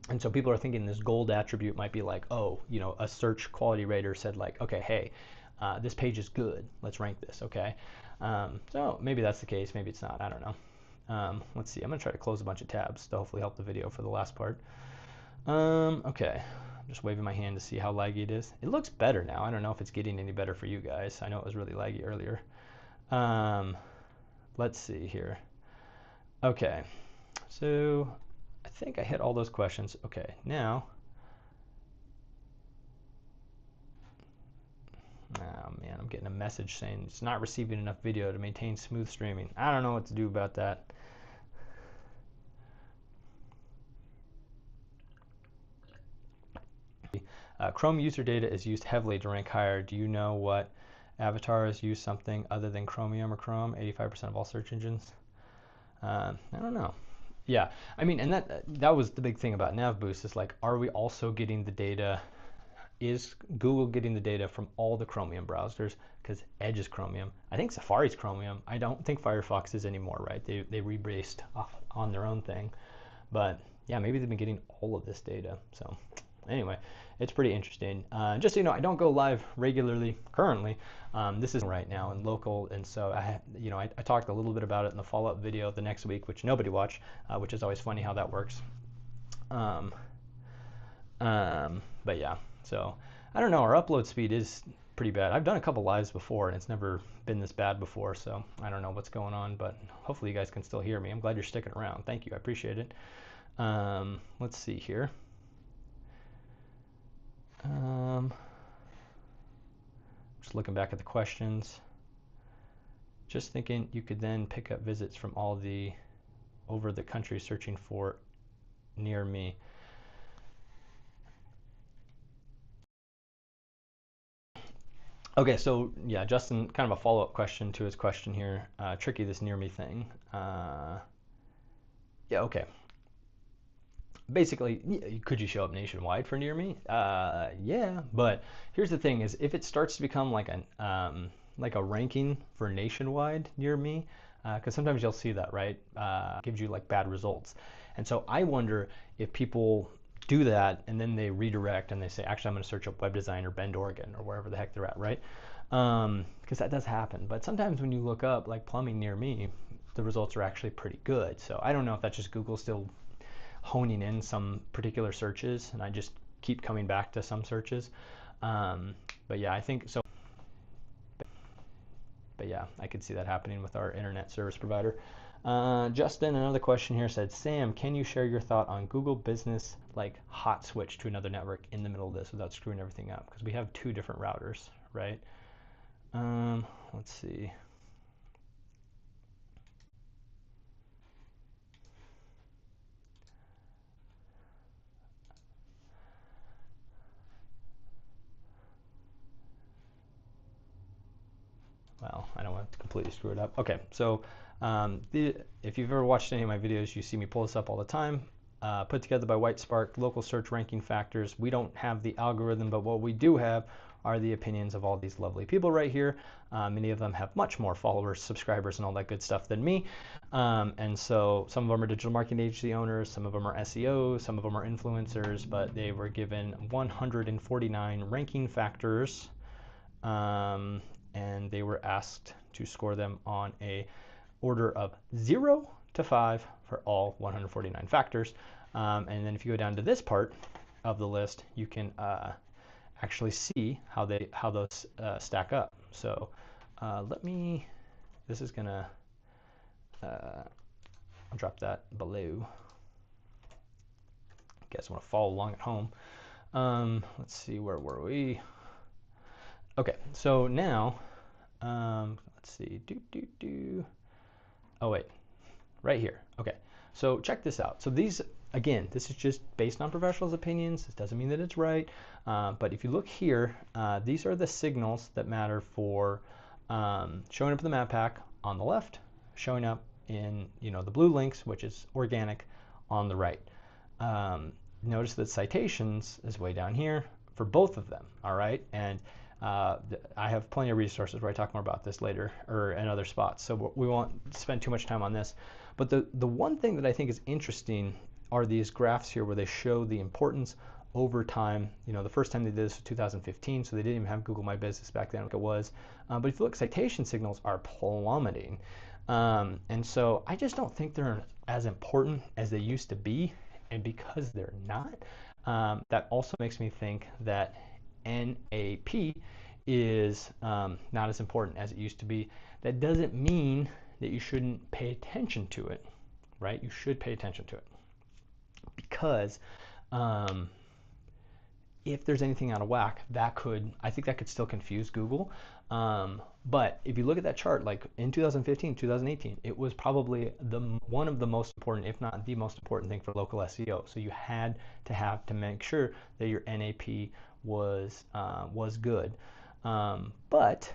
And so people are thinking this gold attribute might be like, oh, you know, a search quality rater said like, okay, hey, this page is good. Let's rank this, okay? So maybe that's the case. Maybe it's not. I don't know. Let's see. I'm going to try to close a bunch of tabs to hopefully help the video for the last part. Okay. I'm just waving my hand to see how laggy it is. It looks better now. I don't know if it's getting any better for you guys. I know it was really laggy earlier. Let's see here. Okay. So I think I hit all those questions. Okay. Now. Oh man, I'm getting a message saying it's not receiving enough video to maintain smooth streaming. I don't know what to do about that. Chrome user data is used heavily to rank higher. Do you know what avatars use something other than Chromium or Chrome? 85% of all search engines. I don't know. Yeah, I mean, and that was the big thing about NavBoost is like, are we also getting the data? Is Google getting the data from all the Chromium browsers? Because Edge is Chromium. I think Safari's Chromium. I don't think Firefox is anymore, right? They rebased off on their own thing. But yeah, maybe they've been getting all of this data. So anyway, it's pretty interesting. Just so you know, I don't go live regularly currently. This is right now in local, and so I talked a little bit about it in the follow-up video the next week, which nobody watched, which is always funny how that works. Um, but yeah, so I don't know. Our upload speed is pretty bad. I've done a couple lives before, and it's never been this bad before. So I don't know what's going on, but hopefully you guys can still hear me. I'm glad you're sticking around. Thank you. I appreciate it. Let's see here. Just looking back at the questions. Just thinking you could then pick up visits from all the over the country searching for near me. Okay, so yeah, Justin, kind of a follow-up question to his question here. Tricky, this near me thing. Yeah, okay. Basically, could you show up nationwide for near me? Yeah, but here's the thing: is if it starts to become like a ranking for nationwide near me, because sometimes you'll see that, right? Gives you like bad results, and so I wonder if people do that and then they redirect and they say, actually, I'm going to search up web design or Bend, Oregon, or wherever the heck they're at, right? Because that does happen. But sometimes when you look up like plumbing near me, the results are actually pretty good. So I don't know if that's just Google still honing in some particular searches, and I just keep coming back to some searches. But yeah, I think so. But yeah, I could see that happening with our internet service provider. Justin, another question here said, Sam, can you share your thought on Google Business like hot switch to another network in the middle of this without screwing everything up? Because we have two different routers, right? Let's see. Well, I don't want to completely screw it up. Okay, so if you've ever watched any of my videos, you see me pull this up all the time. Put together by Whitespark, local search ranking factors. We don't have the algorithm, but what we do have are the opinions of all these lovely people right here. Many of them have much more followers, subscribers, and all that good stuff than me. And so some of them are digital marketing agency owners, some of them are SEOs, some of them are influencers, but they were given 149 ranking factors. And they were asked to score them on a order of 0 to 5 for all 149 factors. And then if you go down to this part of the list, you can actually see how those stack up. So this is gonna, I'll drop that below. You guys want to follow along at home. Let's see, where were we? Okay, so now, let's see, oh wait, right here. Okay, so check this out. So these, again, this is just based on professionals' opinions. This doesn't mean that it's right, but if you look here, these are the signals that matter for showing up in the map pack on the left, showing up in the blue links, which is organic, on the right. Notice that citations is way down here for both of them, all right? And I have plenty of resources where I talk more about this later or in other spots, so we won't spend too much time on this. But the one thing that I think is interesting are these graphs here where they show the importance over time. The first time they did this was 2015, so they didn't even have Google My Business back then like it was. But if you look, citation signals are plummeting. And so I just don't think they're as important as they used to be. And because they're not, that also makes me think that NAP is not as important as it used to be. That doesn't mean that you shouldn't pay attention to it, right? You should pay attention to it because if there's anything out of whack, I think that could still confuse Google. But if you look at that chart, like in 2015, 2018, it was probably one of the most important, if not the most important thing for local SEO. So you had to make sure that your NAP was good. But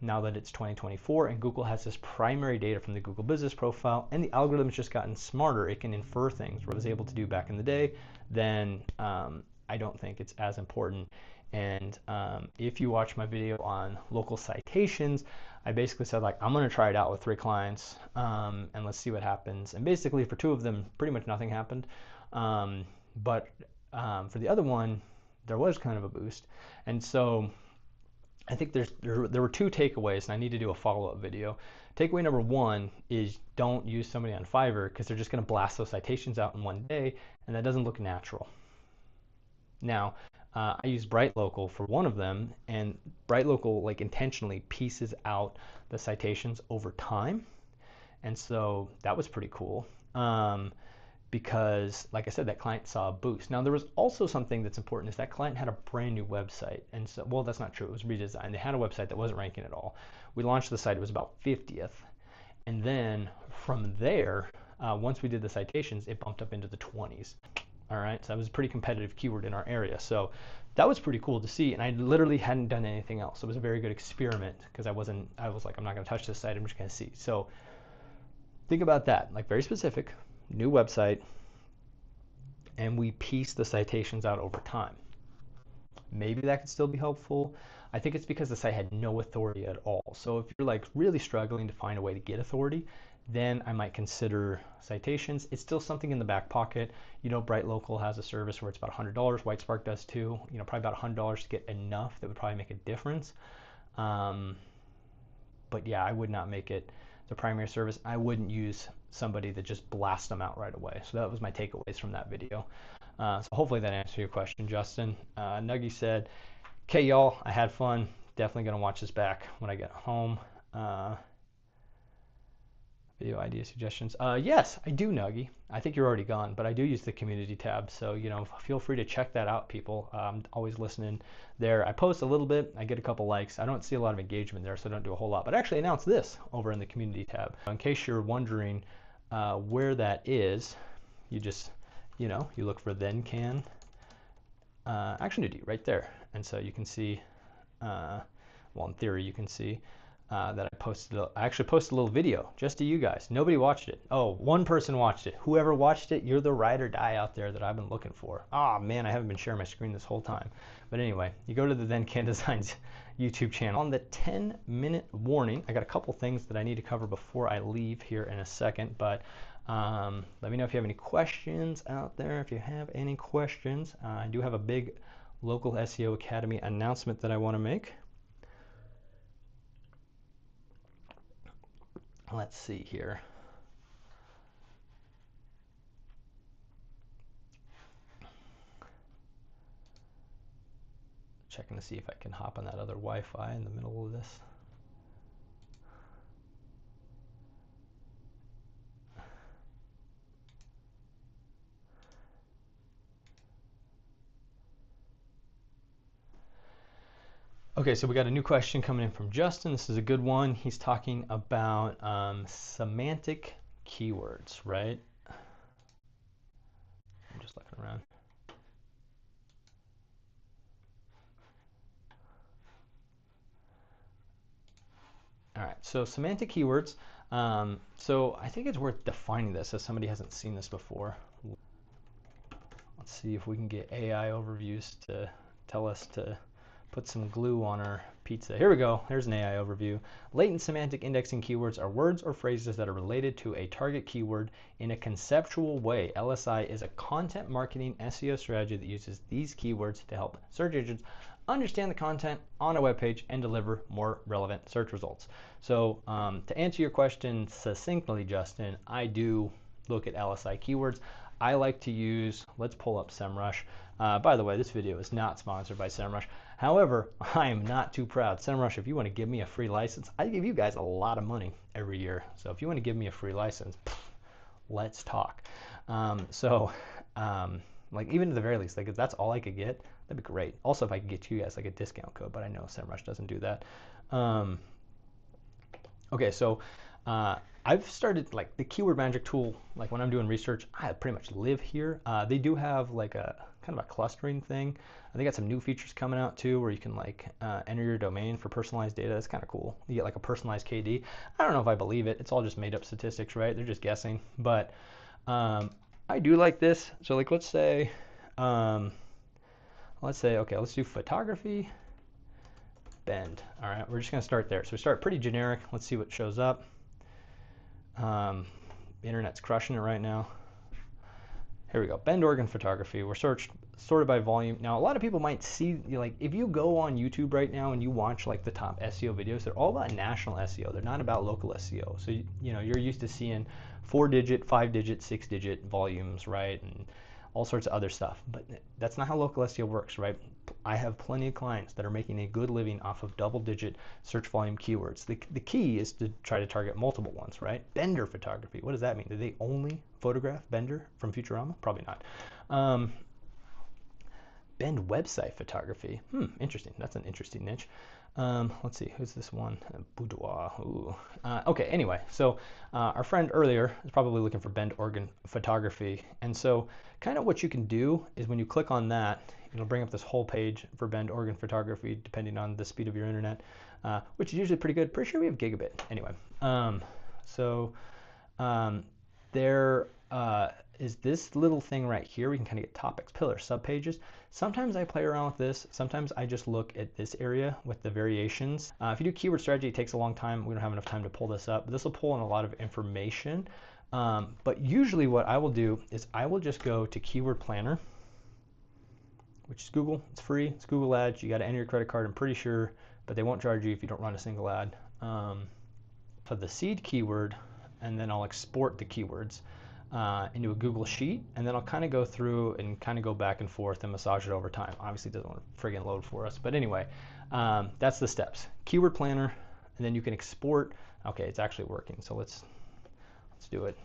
now that it's 2024 and Google has this primary data from the Google Business Profile and the algorithm's just gotten smarter, it can infer things what it was able to do back in the day, then I don't think it's as important. And if you watch my video on local citations, I basically said, like, I'm going to try it out with 3 clients and let's see what happens. And basically for 2 of them, pretty much nothing happened. But for the other one, there was kind of a boost. And so I think there were two takeaways, and I need to do a follow-up video. Takeaway number one is don't use somebody on Fiverr because they're just going to blast those citations out in one day, and that doesn't look natural. Now, I use BrightLocal for one of them, and BrightLocal like intentionally pieces out the citations over time, and so that was pretty cool. Because, like I said, that client saw a boost. Now, there was also something that's important is that client had a brand new website. And so, well, that's not true. It was redesigned. They had a website that wasn't ranking at all. We launched the site. It was about 50th. And then from there, once we did the citations, it bumped up into the 20s. All right. So that was a pretty competitive keyword in our area. So that was pretty cool to see. And I literally hadn't done anything else. It was a very good experiment because I was like, I'm not going to touch this site. I'm just going to see. So think about that. Like very specific. New website, and we piece the citations out over time. Maybe that could still be helpful. I think it's because the site had no authority at all. So if you're like really struggling to find a way to get authority, then I might consider citations. It's still something in the back pocket. You know, BrightLocal has a service where it's about $100. Whitespark does too. You know, probably about $100 to get enough that would probably make a difference. But yeah, I would not make it the primary service. I wouldn't use somebody that just blasts them out right away. So that was my takeaways from that video. So hopefully that answered your question, Justin. Nuggy said, okay, y'all, I had fun. Definitely going to watch this back when I get home. Video idea suggestions. Yes, I do, Nuggy. I think you're already gone, but I do use the community tab. So, you know, feel free to check that out, people. I'm always listening there. I post a little bit. I get a couple likes. I don't see a lot of engagement there, so I don't do a whole lot. But I actually announced this over in the community tab. In case you're wondering where that is, you just, you know, you look for then can actionity right there. And so you can see, well, in theory, you can see that I actually posted a little video just to you guys. Nobody watched it. Oh, one person watched it. Whoever watched it, you're the ride or die out there that I've been looking for. Oh man, I haven't been sharing my screen this whole time. But anyway, you go to the Then Can Designs YouTube channel. On the 10-minute warning, I got a couple things that I need to cover before I leave here in a second, but let me know if you have any questions out there. If you have any questions, I do have a big local SEO Academy announcement that I want to make. Let's see here. Checking to see if I can hop on that other Wi-Fi in the middle of this. Okay, so we got a new question coming in from Justin. This is a good one. He's talking about semantic keywords, right? I'm just looking around. All right, so semantic keywords. So I think it's worth defining this as somebody hasn't seen this before. Let's see if we can get AI overviews to tell us to put some glue on our pizza. Here we go. There's an AI overview. Latent semantic indexing keywords are words or phrases that are related to a target keyword in a conceptual way. LSI is a content marketing SEO strategy that uses these keywords to help search engines understand the content on a web page and deliver more relevant search results. So to answer your question succinctly, Justin, I do look at LSI keywords. I like to use, let's pull up SEMrush. By the way, this video is not sponsored by SEMrush. However, I am not too proud. SEMrush, if you want to give me a free license, I give you guys a lot of money every year. So if you want to give me a free license, let's talk. Like even at the very least, like if that's all I could get, that'd be great. Also, if I could get you guys like a discount code, but I know SEMrush doesn't do that. Okay, so I've started like the keyword magic tool. Like when I'm doing research, I pretty much live here. They do have like a kind of a clustering thing. They got some new features coming out too, where you can like enter your domain for personalized data. That's kind of cool. You get like a personalized KD. I don't know if I believe it. It's all just made up statistics, right? They're just guessing. But I do like this. So like let's say, okay, let's do photography. Bend. All right, we're just gonna start there. So we start pretty generic. Let's see what shows up. Internet's crushing it right now. Here we go. Bend Oregon photography. We're sorted by volume. Now, a lot of people might see, like, if you go on YouTube right now and you watch like the top SEO videos, they're all about national SEO. They're not about local SEO. So, you know, you're used to seeing 4-digit, 5-digit, 6-digit volumes, right? And all sorts of other stuff. But that's not how local SEO works, right? I have plenty of clients that are making a good living off of double-digit search volume keywords. The key is to try to target multiple ones, right? Bender photography. What does that mean? Do they only photograph Bender from Futurama? Probably not. Bend website photography. Interesting. That's an interesting niche. Let's see, who's this one? Boudoir. Ooh. Okay, anyway, so our friend earlier is probably looking for Bend Oregon photography. And so kind of what you can do is when you click on that, it'll bring up this whole page for Bend Oregon photography, depending on the speed of your internet, which is usually pretty good. Pretty sure we have gigabit. Anyway, there is this little thing right here. We can kind of get topics, pillars, subpages. Sometimes I play around with this. Sometimes I just look at this area with the variations. If you do keyword strategy, it takes a long time. We don't have enough time to pull this up, but this will pull in a lot of information. But usually what I will do is I will just go to Keyword Planner, which is Google. It's free. It's Google Ads. You got to enter your credit card, I'm pretty sure, but they won't charge you if you don't run a single ad. For the seed keyword, and then I'll export the keywords into a Google Sheet, and then I'll kind of go through and kind of go back and forth and massage it over time. Obviously it doesn't want to friggin' load for us, but anyway, that's the steps. Keyword Planner, and then you can export. Okay, it's actually working, so let's do it.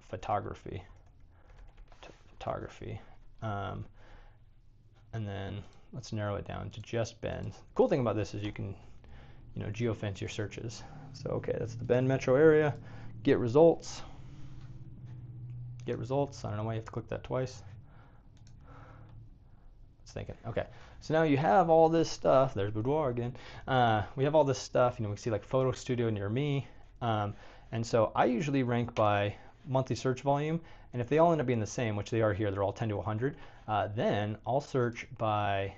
Photography, and then let's narrow it down to just Bend. Cool thing about this is you can, you know, geofence your searches. So okay, that's the Bend metro area. Get results. Get results. I don't know why you have to click that twice. It's thinking. Okay, so now you have all this stuff. There's Boudoir again. We have all this stuff. You know, we see like photo studio near me, and so I usually rank by monthly search volume. And if they all end up being the same, which they are here, they're all 10 to 100. Then I'll search by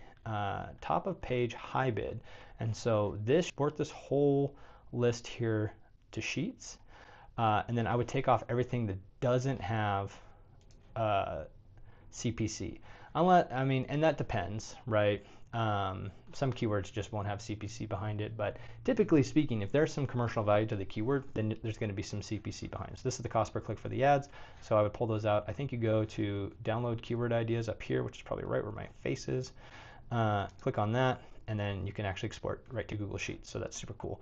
top of page high bid. And so export this whole list here to sheets. And then I would take off everything that doesn't have CPC. And that depends, right? Some keywords just won't have CPC behind it, but typically speaking, if there's some commercial value to the keyword, then there's going to be some CPC behind it. So this is the cost per click for the ads. So I would pull those out. I think you go to download keyword ideas up here, which is probably right where my face is. Click on that, and then you can actually export right to Google Sheets. So that's super cool.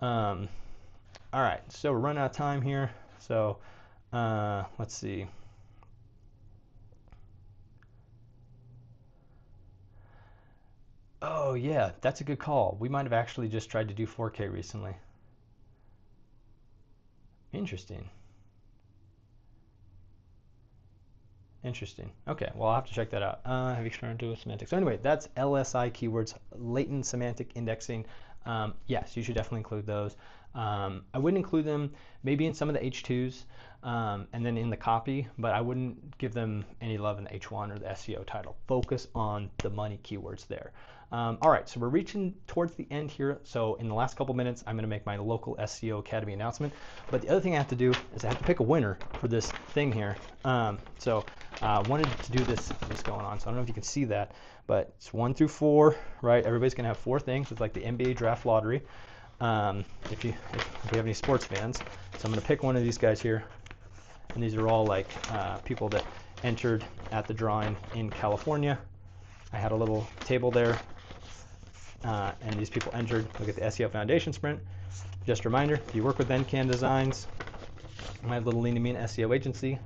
All right, so we're running out of time here. So let's see. Oh yeah, that's a good call. We might have actually just tried to do 4K recently. Interesting. Interesting. Okay, well, I'll have to check that out. Have you experimented with semantics? So anyway, that's LSI keywords, latent semantic indexing. Yes, you should definitely include those. I wouldn't include them maybe in some of the H2s and then in the copy, but I wouldn't give them any love in the H1 or the SEO title. Focus on the money keywords there. All right, so we're reaching towards the end here. So in the last couple minutes, I'm going to make my local SEO Academy announcement. But the other thing I have to do is I have to pick a winner for this thing here. So I wanted to do this going on. So I don't know if you can see that, but it's 1 through 4, right? Everybody's going to have 4 things. It's like the NBA draft lottery. If you have any sports fans. So I'm going to pick one of these guys here. And these are all like people that entered at the drawing in California. I had a little table there. And these people entered. Look at the SEO Foundation Sprint. Just a reminder, if you work with NCAN Designs, my little lean and mean SEO agency,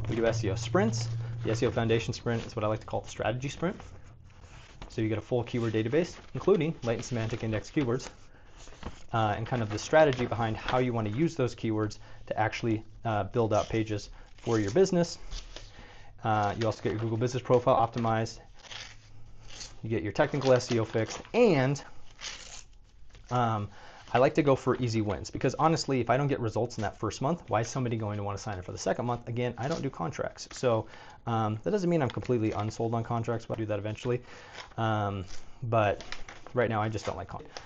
we do SEO sprints. The SEO Foundation Sprint is what I like to call the strategy sprint. So you get a full keyword database, including latent semantic index keywords, and kind of the strategy behind how you want to use those keywords to actually build out pages for your business. You also get your Google Business Profile optimized. You get your technical SEO fixed, and I like to go for easy wins because honestly, if I don't get results in that first month, why is somebody going to want to sign up for the second month? Again, I don't do contracts. So that doesn't mean I'm completely unsold on contracts, but I'll do that eventually. But right now, I just don't like contracts.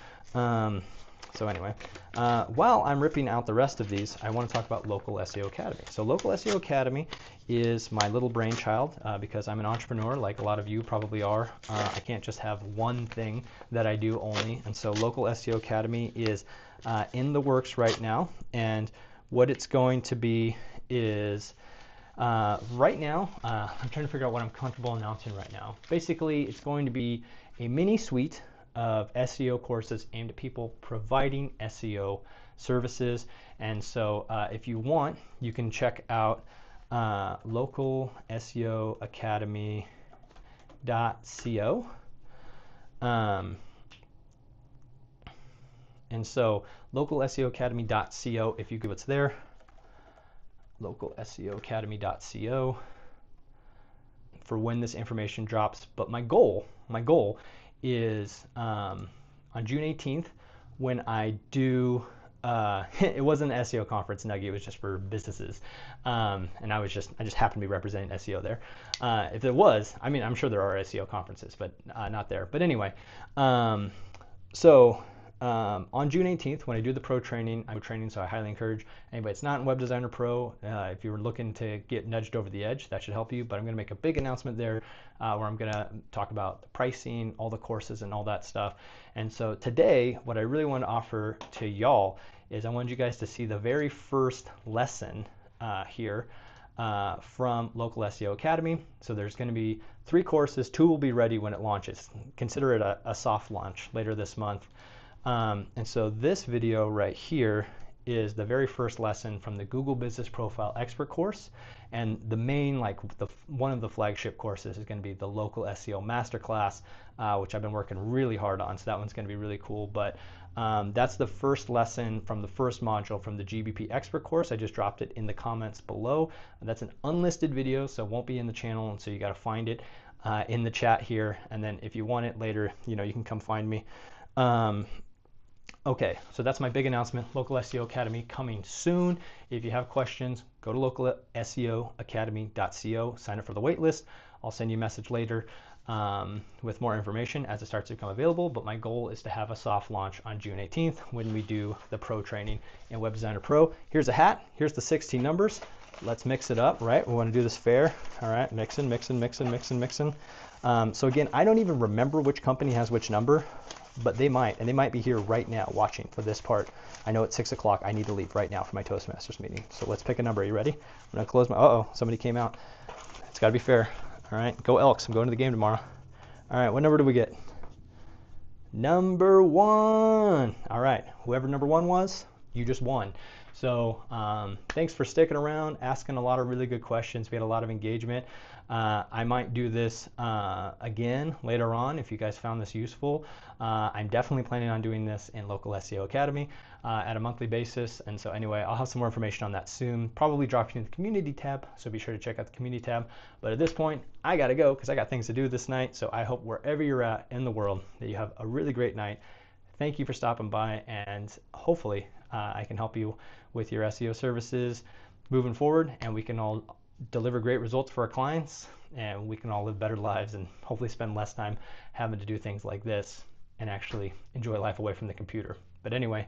So anyway, while I'm ripping out the rest of these, I want to talk about Local SEO Academy. So Local SEO Academy is my little brainchild because I'm an entrepreneur, like a lot of you probably are. I can't just have one thing that I do only. And so Local SEO Academy is in the works right now. And what it's going to be is right now, I'm trying to figure out what I'm comfortable announcing right now. Basically, it's going to be a mini suite of SEO courses aimed at people providing SEO services. And so if you want, you can check out localseoacademy.co. And so localseoacademy.co, if you go, it's there. localseoacademy.co for when this information drops. But my goal is on June 18th when I do it wasn't an SEO conference, Nugget, it was just for businesses. And I just happened to be representing SEO there. If it was, I mean, I'm sure there are SEO conferences, but not there. But anyway, on June 18th, when I do the pro training, I'm training, so I highly encourage anybody that's not in Web Designer Pro, if you're looking to get nudged over the edge, that should help you. But I'm going to make a big announcement there where I'm going to talk about the pricing, all the courses, and all that stuff. And so today, what I really want to offer to y'all is I wanted you guys to see the very first lesson here from Local SEO Academy. So there's going to be 3 courses. 2 will be ready when it launches. Consider it a soft launch later this month. And so this video right here is the very first lesson from the Google Business Profile Expert course. And the main, one of the flagship courses is going to be the Local SEO Masterclass, which I've been working really hard on. So that one's going to be really cool. But that's the first lesson from the first module from the GBP Expert course. I just dropped it in the comments below. That's an unlisted video, so it won't be in the channel. And so you got to find it in the chat here. And then if you want it later, you can come find me. Okay, so that's my big announcement. Local SEO Academy coming soon. If you have questions, go to localseoacademy.co, sign up for the waitlist. I'll send you a message later with more information as it starts to become available. But my goal is to have a soft launch on June 18th when we do the pro training in Web Designer Pro. Here's a hat. Here's the 16 numbers. Let's mix it up, right? We want to do this fair. All right, mixing. So again, I don't even remember which company has which number, but they might, and they might be here right now watching for this part. I know it's 6 o'clock. I need to leave right now for my Toastmasters meeting. So let's pick a number. Are you ready? I'm going to close my, somebody came out. It's got to be fair. All right, go Elks. I'm going to the game tomorrow. All right, what number do we get? Number 1. All right, whoever number 1 was, you just won. So thanks for sticking around, asking a lot of really good questions. We had a lot of engagement. I might do this again later on if you guys found this useful. I'm definitely planning on doing this in Local SEO Academy at a monthly basis. And so anyway, I'll have some more information on that soon, probably dropping in the community tab. So be sure to check out the community tab. But at this point, I got to go because I got things to do this night. So I hope wherever you're at in the world that you have a really great night. Thank you for stopping by, and hopefully I can help you with your SEO services moving forward, and we can all deliver great results for our clients, and we can all live better lives and hopefully spend less time having to do things like this and actually enjoy life away from the computer. But anyway,